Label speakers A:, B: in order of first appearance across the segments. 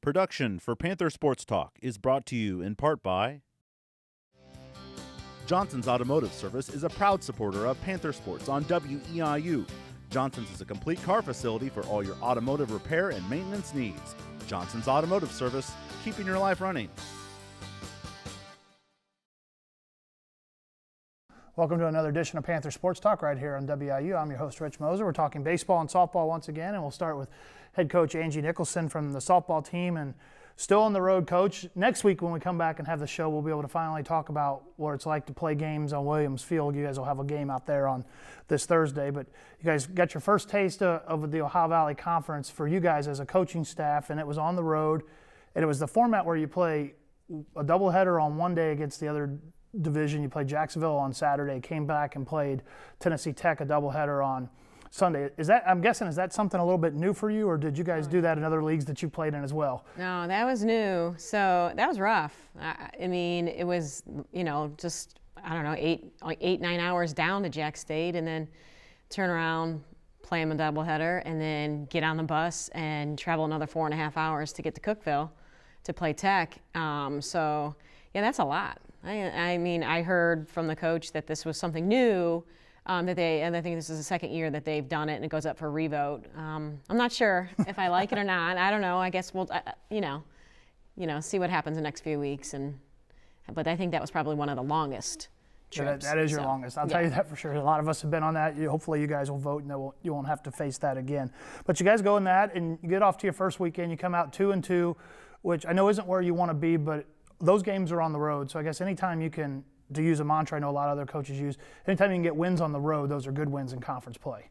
A: Production for Panther Sports Talk is brought to you in part by Johnson's Automotive Service is a proud supporter of Panther Sports on WEIU. Johnson's is a complete car facility for all your automotive repair and maintenance needs. Johnson's Automotive Service, keeping your life running.
B: Welcome to another edition of Panther Sports Talk right here on WIU. I'm your host, Rich Moser. We're talking baseball and softball once again, and we'll start with head coach Angie Nicholson from the softball team. And still on the road, Coach. Next week when we come back and have the show, we'll be able to finally talk about what it's like to play games on Williams Field. You guys will have a game out there on this Thursday. But you guys got your first taste of the Ohio Valley Conference for you guys as a coaching staff, and it was on the road. And it was the format where you play a doubleheader on one day against the other division. You played Jacksonville on Saturday, came back and played Tennessee Tech a doubleheader on Sunday. Is that, I'm guessing, is that something a little bit new for you, or did you guys do that in other leagues that you played in as well?
C: No, that was new. So that was rough. I mean, it was, just, I don't know, 8-9 hours down to Jack State, and then turn around, play them a doubleheader, and then get on the bus and travel another 4.5 hours to get to Cookeville to play Tech. So, yeah, that's a lot. I mean, I heard from the coach that this was something new, and I think this is the second year that they've done it, and it goes up for revote. I'm not sure if I like it or not. I don't know. I guess we'll, see what happens in the next few weeks. But I think that was probably one of the longest trips.
B: That is your longest. I'll tell you that for sure. A lot of us have been on that. Hopefully you guys will vote, and you won't have to face that again. But you guys go in that, and you get off to your first weekend. You come out 2-2, which I know isn't where you want to be, but those games are on the road. So I guess anytime you can, to use a mantra I know a lot of other coaches use, anytime you can get wins on the road, those are good wins in conference play.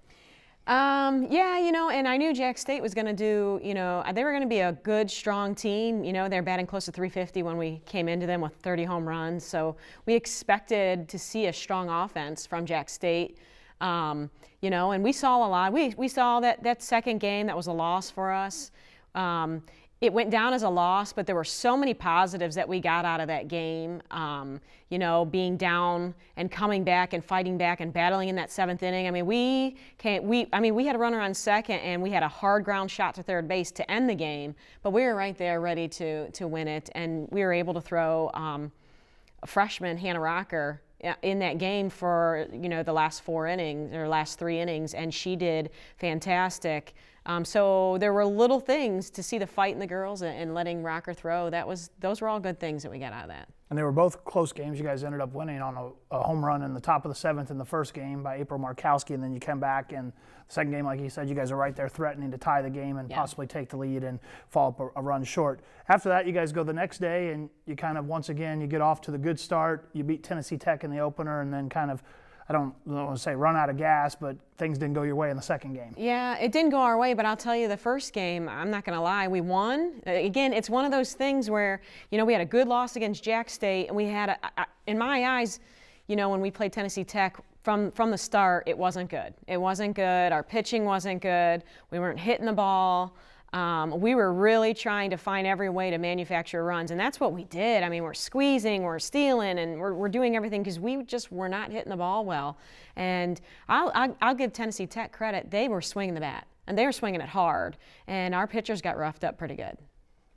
C: And I knew Jack State was going to do, they were going to be a good, strong team. They're batting close to 350 when we came into them with 30 home runs. So we expected to see a strong offense from Jack State. And we saw a lot. We saw that second game that was a loss for us. It went down as a loss, but there were so many positives that we got out of that game. Being down and coming back and fighting back and battling in that seventh inning. I mean, we had a runner on second, and we had a hard ground shot to third base to end the game, but we were right there ready to win it, and we were able to throw a freshman, Hannah Rocker, in that game for the last 4 innings or last 3 innings, and she did fantastic. So there were little things to see the fight in the girls and letting Rocker throw. Those were all good things that we got out of that.
B: And they were both close games. You guys ended up winning on a home run in the top of the 7th in the first game by April Markowski, and then you came back in the second game, like you said, you guys are right there threatening to tie the game and possibly take the lead and fall up a run short. After that, you guys go the next day, and you kind of, once again, you get off to the good start. You beat Tennessee Tech in the opener, and then kind of, I don't want to say run out of gas, but things didn't go your way in the second game. Yeah,
C: it didn't go our way, but I'll tell you, the first game, I'm not going to lie, we won. Again, it's one of those things where, we had a good loss against Jack State, and we had, in my eyes, when we played Tennessee Tech, from the start, it wasn't good. It wasn't good. Our pitching wasn't good. We weren't hitting the ball. We were really trying to find every way to manufacture runs, and that's what we did. I mean, we're squeezing, we're stealing, and we're doing everything because we just were not hitting the ball well. And I'll give Tennessee Tech credit. They were swinging the bat, and they were swinging it hard, and our pitchers got roughed up pretty good.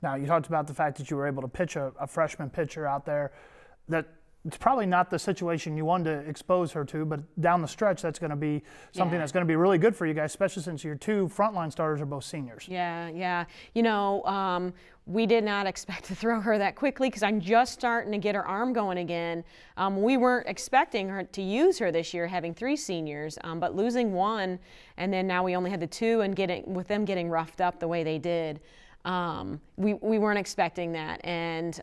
B: Now, you talked about the fact that you were able to pitch a freshman pitcher out there that it's probably not the situation you wanted to expose her to, but down the stretch, that's going to be something that's going to be really good for you guys, especially since your 2 frontline starters are both seniors.
C: Yeah. We did not expect to throw her that quickly because I'm just starting to get her arm going again. We weren't expecting her to use her this year, having 3 seniors, but losing 1, and then now we only had the 2, and with them getting roughed up the way they did. We weren't expecting that, and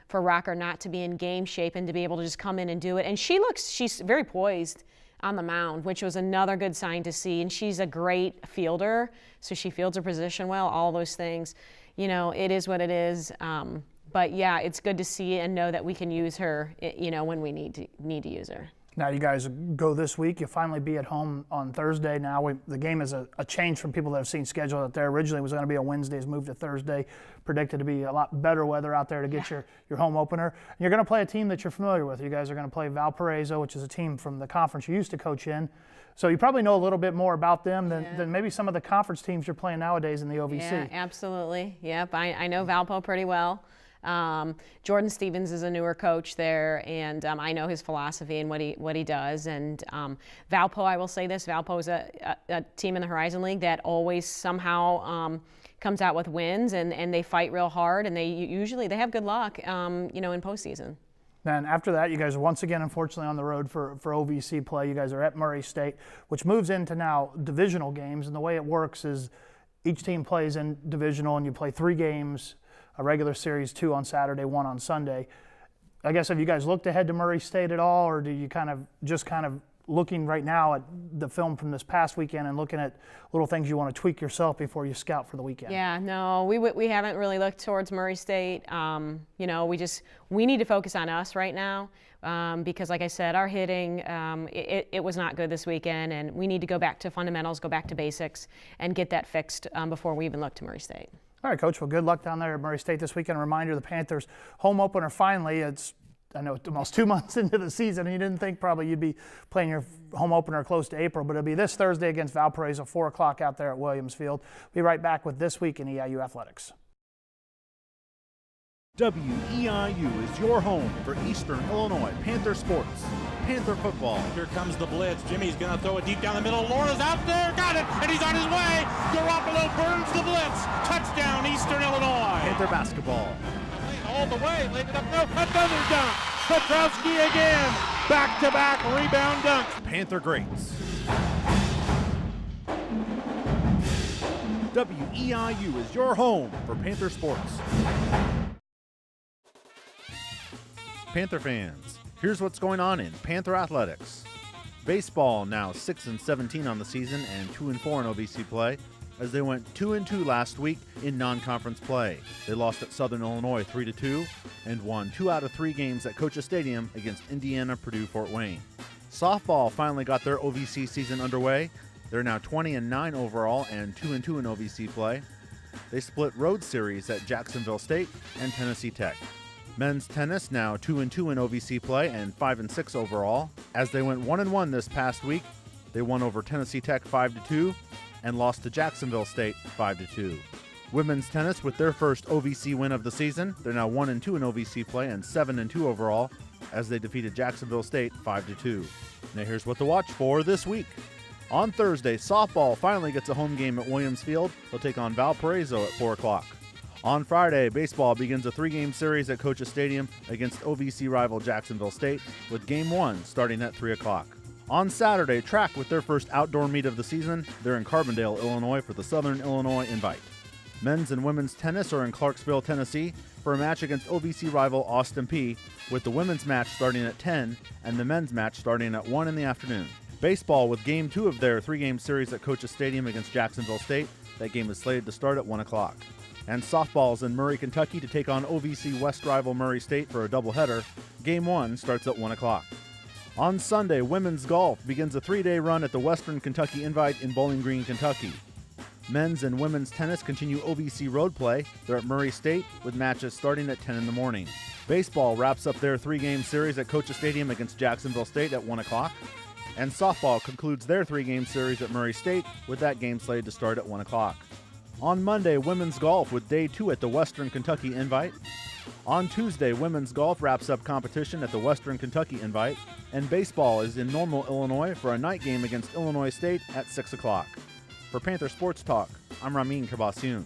C: for Rocker not to be in game shape and to be able to just come in and do it. And she's very poised on the mound, which was another good sign to see. And she's a great fielder, so she fields her position well, all those things. It is what it is. But yeah, it's good to see and know that we can use her, when we need to use her.
B: Now you guys go this week. You'll finally be at home on Thursday. Now the game is a change from people that have seen schedule out there. Originally it was going to be on Wednesdays, moved to Thursday. Predicted to be a lot better weather out there to get your home opener. And you're going to play a team that you're familiar with. You guys are going to play Valparaiso, which is a team from the conference you used to coach in. So you probably know a little bit more about them than maybe some of the conference teams you're playing nowadays in the OVC.
C: Yeah, absolutely. Yep, I know Valpo pretty well. Jordan Stevens is a newer coach there, and I know his philosophy and what he does. And Valpo, I will say this: Valpo is a team in the Horizon League that always somehow comes out with wins, and they fight real hard, and they have good luck, in postseason.
B: Then after that, you guys are once again, unfortunately, on the road for OVC play. You guys are at Murray State, which moves into now divisional games, and the way it works is each team plays in divisional, and you play 3 games. A regular series, 2 on Saturday, 1 on Sunday. I guess, have you guys looked ahead to Murray State at all, or do you kind of looking right now at the film from this past weekend and looking at little things you want to tweak yourself before you scout for the weekend?
C: Yeah, no, we haven't really looked towards Murray State. We need to focus on us right now because, like I said, our hitting, it was not good this weekend, and we need to go back to fundamentals, go back to basics, and get that fixed before we even look to Murray State.
B: All right, Coach. Well, good luck down there at Murray State this weekend. A reminder, the Panthers' home opener finally. I know it's almost 2 months into the season, and you didn't think probably you'd be playing your home opener close to April, but it'll be this Thursday against Valparaiso, 4 o'clock out there at Williams Field. Be right back with This Week in EIU Athletics.
A: WEIU is your home for Eastern Illinois Panther sports. Panther football.
D: Here comes the blitz. Jimmy's going to throw it deep down the middle. Laura's out there. Got it. And he's on his way. Garoppolo burns the blitz. Touchdown, Eastern Illinois.
A: Panther basketball.
D: All the way. Laid it up. No. Another dunk. Petrowski again. Back-to-back rebound dunk.
A: Panther greats. WEIU is your home for Panther sports. Panther fans, here's what's going on in Panther athletics. Baseball now 6-17 on the season and 2-4 in OVC play, as they went 2-2 last week in non-conference play. They lost at Southern Illinois 3-2 and won 2 out of 3 games at Coach's Stadium against Indiana, Purdue, Fort Wayne. Softball finally got their OVC season underway. They're now 20-9 overall and 2-2 in OVC play. They split road series at Jacksonville State and Tennessee Tech. Men's tennis now 2-2 in OVC play and 5-6 overall. As they went 1-1 this past week, they won over Tennessee Tech 5-2 and lost to Jacksonville State 5-2. Women's tennis with their first OVC win of the season. They're now 1-2 in OVC play and 7-2 overall as they defeated Jacksonville State 5-2. Now here's what to watch for this week. On Thursday, softball finally gets a home game at Williams Field. They'll take on Valparaiso at 4 o'clock. On Friday, baseball begins a 3-game series at Coach's Stadium against OVC rival Jacksonville State, with Game 1 starting at 3 o'clock. On Saturday, track with their first outdoor meet of the season. They're in Carbondale, Illinois for the Southern Illinois Invite. Men's and women's tennis are in Clarksville, Tennessee for a match against OVC rival Austin Peay, with the women's match starting at 10 and the men's match starting at 1 in the afternoon. Baseball with Game 2 of their 3-game series at Coach's Stadium against Jacksonville State. That game is slated to start at 1 o'clock. And softball's in Murray, Kentucky to take on OVC West rival Murray State for a doubleheader. Game 1 starts at 1 o'clock. On Sunday, women's golf begins a 3-day run at the Western Kentucky Invite in Bowling Green, Kentucky. Men's and women's tennis continue OVC road play. They're at Murray State with matches starting at 10 in the morning. Baseball wraps up their 3-game series at Coach's Stadium against Jacksonville State at 1 o'clock. And softball concludes their 3-game series at Murray State with that game slated to start at 1 o'clock. On Monday, women's golf with Day 2 at the Western Kentucky Invite. On Tuesday, women's golf wraps up competition at the Western Kentucky Invite. And baseball is in Normal, Illinois for a night game against Illinois State at 6 o'clock. For Panther Sports Talk, I'm Ramin Kabasioun.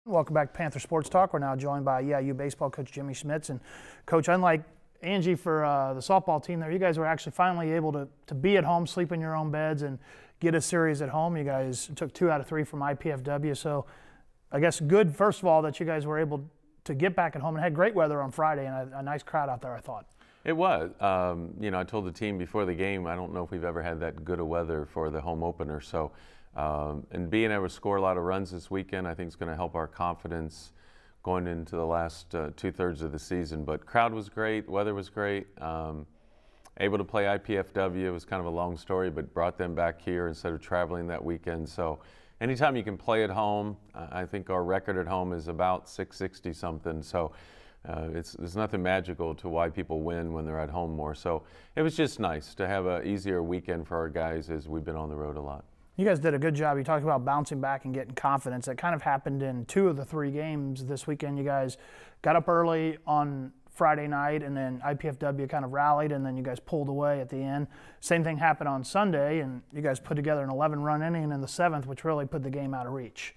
B: Welcome back to Panther Sports Talk. We're now joined by EIU baseball coach Jimmy Schmitz. And Coach, unlike Angie for the softball team there, you guys were actually finally able to be at home, sleep in your own beds, and get a series at home. You guys took 2 out of 3 from IPFW. So I guess good, first of all, that you guys were able to get back at home and had great weather on Friday and a nice crowd out there, I thought.
E: It was. I told the team before the game, I don't know if we've ever had that good of weather for the home opener. So, and being able to score a lot of runs this weekend, I think is going to help our confidence going into the last 2/3 of the season. But crowd was great, weather was great. Able to play IPFW, it was kind of a long story, but brought them back here instead of traveling that weekend. So anytime you can play at home, I think our record at home is about 660 something. So There's nothing magical to why people win when they're at home more. So it was just nice to have an easier weekend for our guys as we've been on the road a lot.
B: You guys did a good job. You talked about bouncing back and getting confidence. That kind of happened in 2 of the 3 games this weekend. You guys got up early on Friday night, and then IPFW kind of rallied, and then you guys pulled away at the end. Same thing happened on Sunday, and you guys put together an 11-run inning in the 7th, which really put the game out of reach.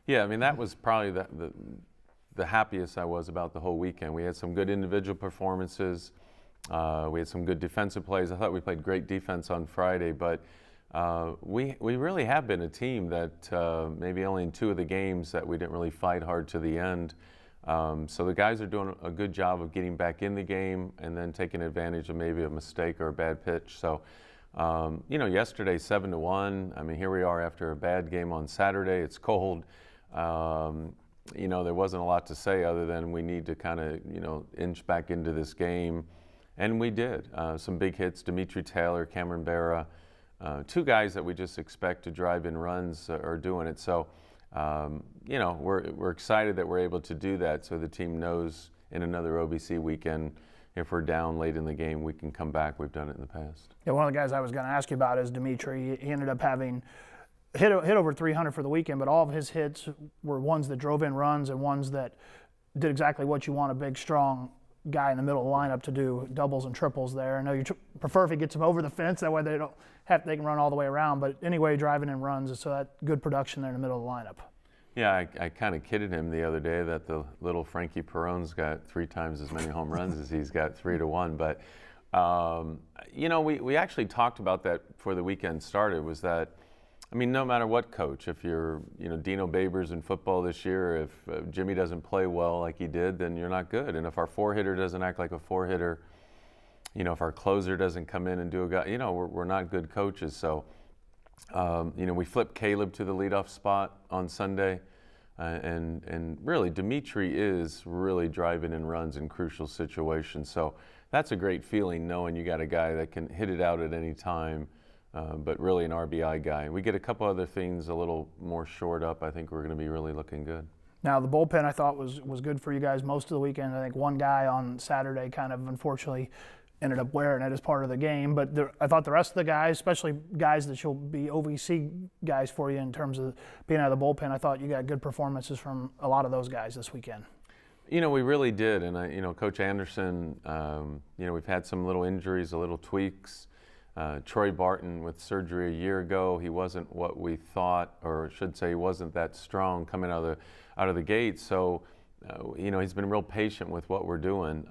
E: Yeah, I mean, that was probably the happiest I was about the whole weekend. We had some good individual performances. We had some good defensive plays. I thought we played great defense on Friday, but we really have been a team that maybe only in 2 of the games that we didn't really fight hard to the end. So the guys are doing a good job of getting back in the game and then taking advantage of maybe a mistake or a bad pitch. So, you know, yesterday 7-1. I mean, here we are after a bad game on Saturday. It's cold. You know, there wasn't a lot to say other than we need to kind of, you know, inch back into this game. And we did. Some big hits, Dimitri Taylor, Cameron Barra. 2 guys that we just expect to drive in runs are doing it. So, you know, we're excited that we're able to do that, so the team knows in another OBC weekend, if we're down late in the game, we can come back. We've done it in the past.
B: Yeah, one of the guys I was going to ask you about is Dimitri. He ended up having hit over 300 for the weekend, but all of his hits were ones that drove in runs and ones that did exactly what you want a big, strong guy in the middle of the lineup to do, doubles and triples there. I know you prefer if he gets them over the fence, that way they can run all the way around, but anyway, driving in runs, so that good production there in the middle of the lineup.
E: Yeah, I kind of kidded him the other day that the little Frankie Perron's got 3 times as many home runs as he's got, 3-1. But, you know, we actually talked about that before the weekend started, was that, I mean, no matter what coach, if you're, you know, Dino Babers in football this year, if Jimmy doesn't play well like he did, then you're not good. And if our 4-hitter doesn't act like a 4-hitter, you know, if our closer doesn't come in and do a guy, you know, we're not good coaches. So, you know, we flipped Caleb to the leadoff spot on Sunday, and really Dimitri is really driving in runs in crucial situations. So that's a great feeling, knowing you got a guy that can hit it out at any time, but really an RBI guy. We get a couple other things a little more shored up. I think we're going to be really looking good.
B: Now, the bullpen I thought was good for you guys most of the weekend. I think one guy on Saturday kind of unfortunately ended up wearing it as part of the game. But I thought the rest of the guys, especially guys that you'll be OVC guys for you in terms of being out of the bullpen, I thought you got good performances from a lot of those guys this weekend.
E: You know, we really did. And, you know, Coach Anderson, you know, we've had some little injuries, little tweaks. Troy Barton with surgery a year ago, he wasn't what we thought, or I should say he wasn't that strong coming out of the gate. So, you know, he's been real patient with what we're doing.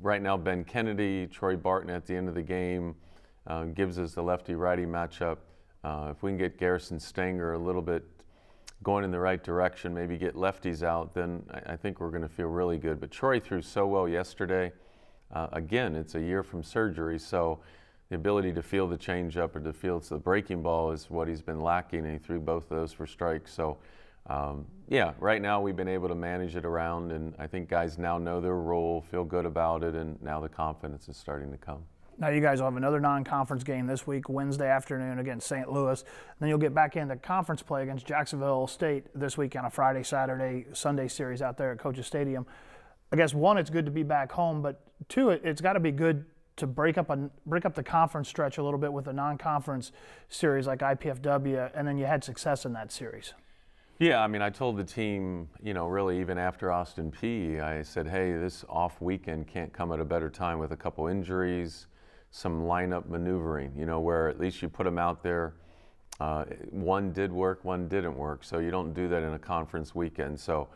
E: Right now, Ben Kennedy, Troy Barton at the end of the game gives us the lefty-righty matchup. If we can get Garrison Stanger a little bit going in the right direction, maybe get lefties out, then I think we're going to feel really good. But Troy threw so well yesterday. Again, it's a year from surgery, so the ability to feel the changeup or to feel the breaking ball is what he's been lacking, and he threw both of those for strikes. So, yeah, right now we've been able to manage it around, and I think guys now know their role, feel good about it, and now the confidence is starting to come.
B: Now you guys will have another non-conference game this week, Wednesday afternoon against St. Louis. Then you'll get back into conference play against Jacksonville State this week on a Friday, Saturday, Sunday series out there at Coach's Stadium. I guess, one, it's good to be back home, but 2, it's got to be good to break up the conference stretch a little bit with a non-conference series like IPFW, and then you had success in that series.
E: Yeah, I mean, I told the team, you know, really even after Austin Peay, I said, hey, this off weekend can't come at a better time with a couple injuries, some lineup maneuvering, you know, where at least you put them out there. One did work, one didn't work, so you don't do that in a conference weekend. So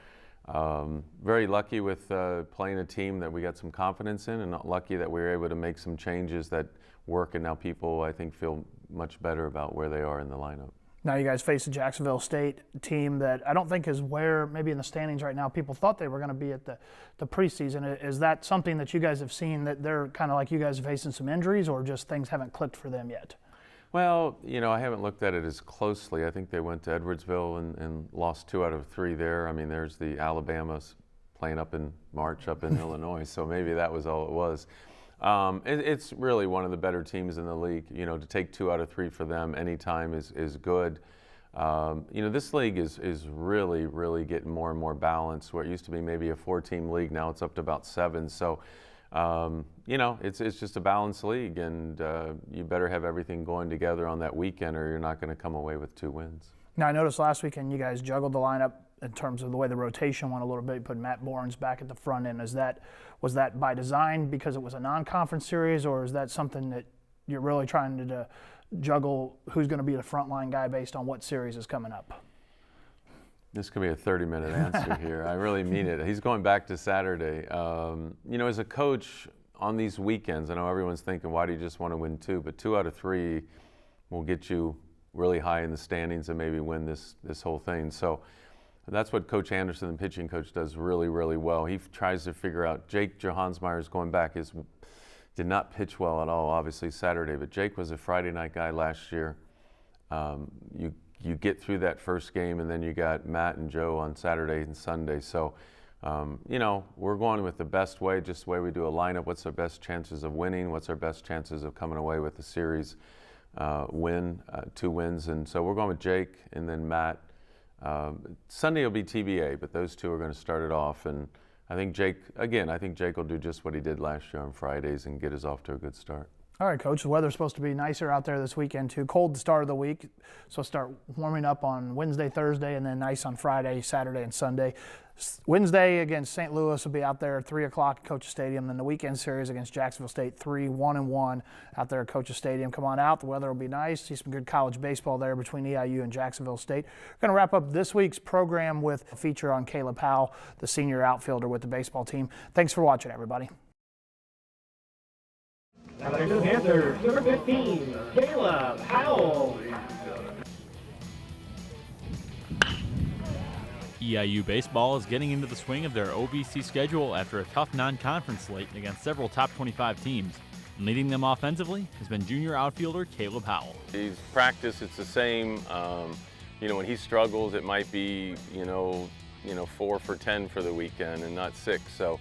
E: very lucky with playing a team that we got some confidence in, and not lucky that we were able to make some changes that work, and now people, I think, feel much better about where they are in the lineup.
B: Now you guys face the Jacksonville State team that I don't think is where maybe in the standings right now people thought they were going to be at the preseason. Is that something that you guys have seen, that they're kind of like you guys facing some injuries, or just things haven't clicked for them yet?
E: Well, you know, I haven't looked at it as closely. I think they went to Edwardsville and lost 2 out of 3 there. I mean, there's the Alabamas playing up in March up in Illinois, so maybe that was all it was. It's really one of the better teams in the league. You know, to take 2 out of 3 for them anytime is good. This league is really, really getting more and more balanced. Where it used to be maybe a 4-team league, now it's up to about 7. So, it's just a balanced league, and you better have everything going together on that weekend, or you're not going to come away with 2 wins.
B: Now, I noticed last weekend you guys juggled the lineup in terms of the way the rotation went a little bit. You put Matt Bournes back at the front end. Was that by design because it was a non-conference series, or is that something that you're really trying to juggle who's going to be the frontline guy based on what series is coming up?
E: This could be a 30-minute answer here. I really mean it. He's going back to Saturday. As a coach on these weekends, I know everyone's thinking, why do you just want to win 2? But 2 out of 3 will get you really high in the standings and maybe win this whole thing. So that's what Coach Anderson, the pitching coach, does really, really well. He tries to figure out. Jake Johansmeyer is going back. Did not pitch well at all, obviously, Saturday. But Jake was a Friday night guy last year. You get through that first game, and then you got Matt and Joe on Saturday and Sunday. So, we're going with the best way, just the way we do a lineup. What's our best chances of winning? What's our best chances of coming away with the series win, 2 wins? And so we're going with Jake and then Matt. Sunday will be TBA, but those 2 are going to start it off. And I think Jake will do just what he did last year on Fridays and get us off to a good start.
B: All right, Coach, the weather's supposed to be nicer out there this weekend, too. Cold to start of the week, so start warming up on Wednesday, Thursday, and then nice on Friday, Saturday, and Sunday. Wednesday against St. Louis will be out there at 3 o'clock at Coach's Stadium. Then the weekend series against Jacksonville State, 1-1 out there at Coach's Stadium. Come on out. The weather will be nice. See some good college baseball there between EIU and Jacksonville State. We're going to wrap up this week's program with a feature on Caleb Howell, the senior outfielder with the baseball team. Thanks for watching, everybody.
F: Now back to the Panthers, number 15, Caleb Howell.
G: EIU Baseball is getting into the swing of their OVC schedule after a tough non-conference slate against several top 25 teams. And leading them offensively has been junior outfielder Caleb Howell.
E: He's practice, it's the same. When he struggles, it might be, 4 for 10 for the weekend and not 6. So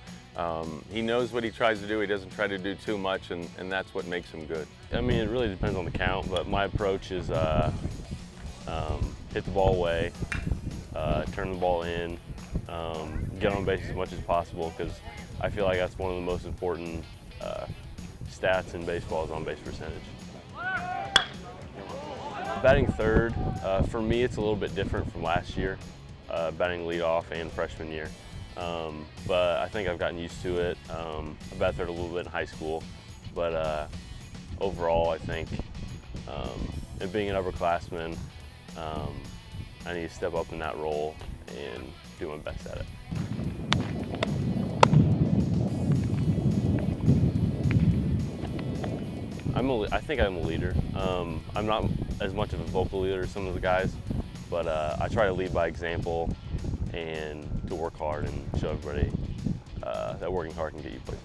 E: he knows what he tries to do. He doesn't try to do too much, and that's what makes him good.
H: I mean, it really depends on the count, but my approach is hit the ball away, turn the ball in, get on base as much as possible, because I feel like that's one of the most important stats in baseball is on-base percentage. Batting third, for me, it's a little bit different from last year, batting leadoff and freshman year. But I think I've gotten used to it. I batted third a little bit in high school, but overall, I think, and being an upperclassman, I need to step up in that role and do my best at it. I think I'm a leader. I'm not as much of a vocal leader as some of the guys, but I try to lead by example and to work hard and show everybody that working hard can get you places.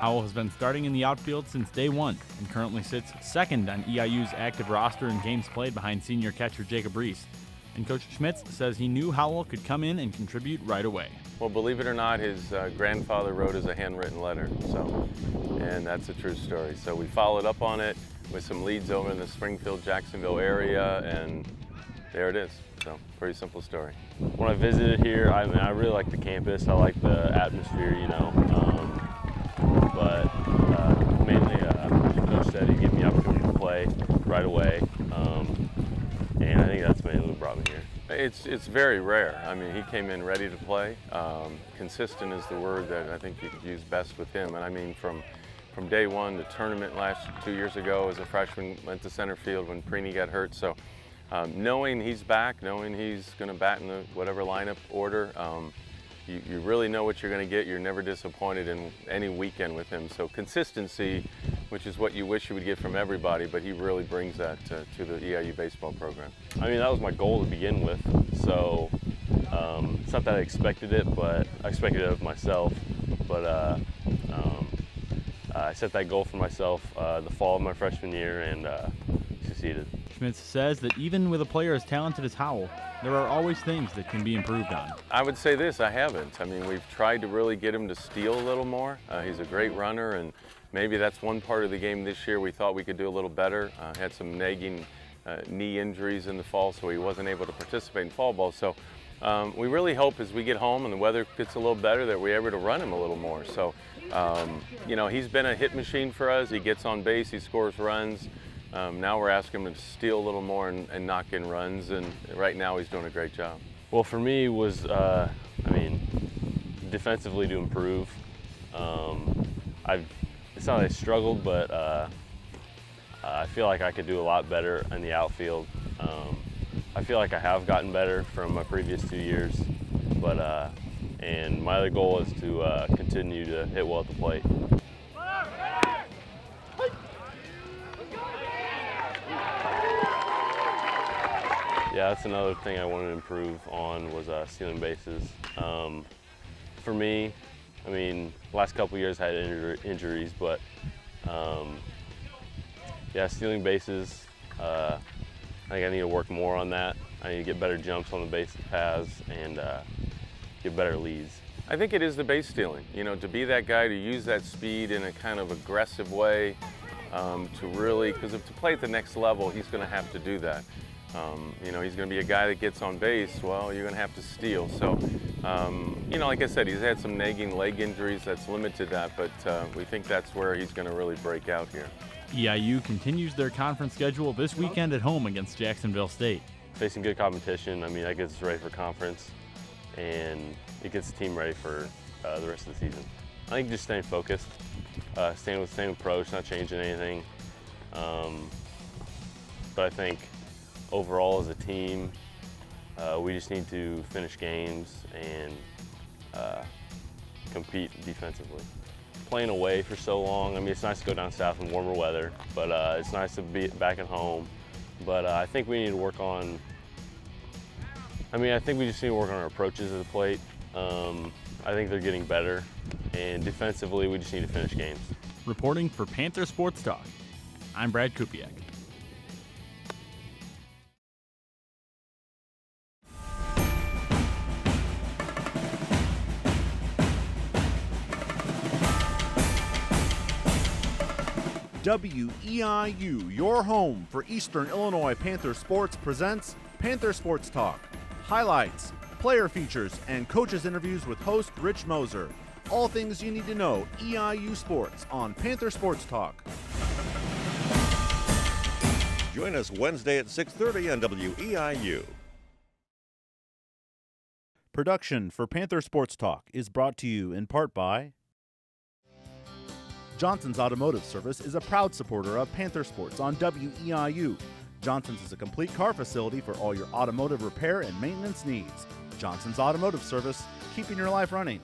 G: Howell has been starting in the outfield since day one and currently sits second on EIU's active roster in games played behind senior catcher Jacob Reese. And Coach Schmitz says he knew Howell could come in and contribute right away.
E: Well, believe it or not, his grandfather wrote us a handwritten letter, and that's a true story. So we followed up on it with some leads over in the Springfield, Jacksonville area, and there it is. So, pretty simple story.
H: When I visited here, I really like the campus. I like the atmosphere, but mainly Coach said he'd give me the opportunity to play right away, and I think that's mainly what brought me here.
E: It's very rare. I mean, he came in ready to play. Consistent is the word that I think you could use best with him. And I mean, from day one, the tournament 2 years ago as a freshman, went to center field when Preeny got hurt. So knowing he's back, knowing he's going to bat in the whatever lineup order, you really know what you're going to get. You're never disappointed in any weekend with him. So consistency, which is what you wish you would get from everybody, but he really brings that to the EIU baseball program.
H: I mean, that was my goal to begin with. So it's not that I expected it, but I expected it of myself. But I set that goal for myself the fall of my freshman year and succeeded.
G: Schmitz says that even with a player as talented as Howell, there are always things that can be improved on.
E: I would say this, I haven't. I mean, we've tried to really get him to steal a little more. He's a great runner, and maybe that's one part of the game this year we thought we could do a little better. Had some nagging knee injuries in the fall, so he wasn't able to participate in fall ball. So we really hope as we get home and the weather gets a little better that we're able to run him a little more. So, you know, he's been a hit machine for us. He gets on base, he scores runs. Now we're asking him to steal a little more and knock in runs, and right now he's doing a great job.
H: Well, for me was, I mean, defensively to improve. It's not that I struggled, but I feel like I could do a lot better in the outfield. I feel like I have gotten better from my previous 2 years, but and my other goal is to continue to hit well at the plate. Yeah, that's another thing I wanted to improve on was stealing bases. For me, I mean, last couple years I had injuries, but yeah, stealing bases, I think I need to work more on that. I need to get better jumps on the base paths and get better leads.
E: I think it is the base stealing, you know, to be that guy, to use that speed in a kind of aggressive way, to really, because to play at the next level, he's going to have to do that. You know, he's going to be a guy that gets on base, well, you're going to have to steal. So, you know, like I said, he's had some nagging leg injuries that's limited that, but we think that's where he's going to really break out here.
G: EIU continues their conference schedule this weekend at home against Jacksonville State.
H: Facing good competition, I mean, that gets us ready for conference, and it gets the team ready for the rest of the season. I think just staying focused, staying with the same approach, not changing anything. But I think overall as a team, we just need to finish games and compete defensively. Playing away for so long, I mean, it's nice to go down south in warmer weather, but it's nice to be back at home. But I think we need to work on, I think we just need to work on our approaches at the plate. I think they're getting better, and defensively, we just need to finish games.
G: Reporting for Panther Sports Talk, I'm Brad Kupiak.
A: WEIU, your home for Eastern Illinois Panther Sports, presents Panther Sports Talk. Highlights, player features, and coaches' interviews with host Rich Moser. All things you need to know EIU sports on Panther Sports Talk.
I: Join us Wednesday at 6:30 on WEIU.
A: Production for Panther Sports Talk is brought to you in part by Johnson's Automotive Service is a proud supporter of Panther Sports on WEIU. Johnson's is a complete car facility for all your automotive repair and maintenance needs. Johnson's Automotive Service, keeping your life running.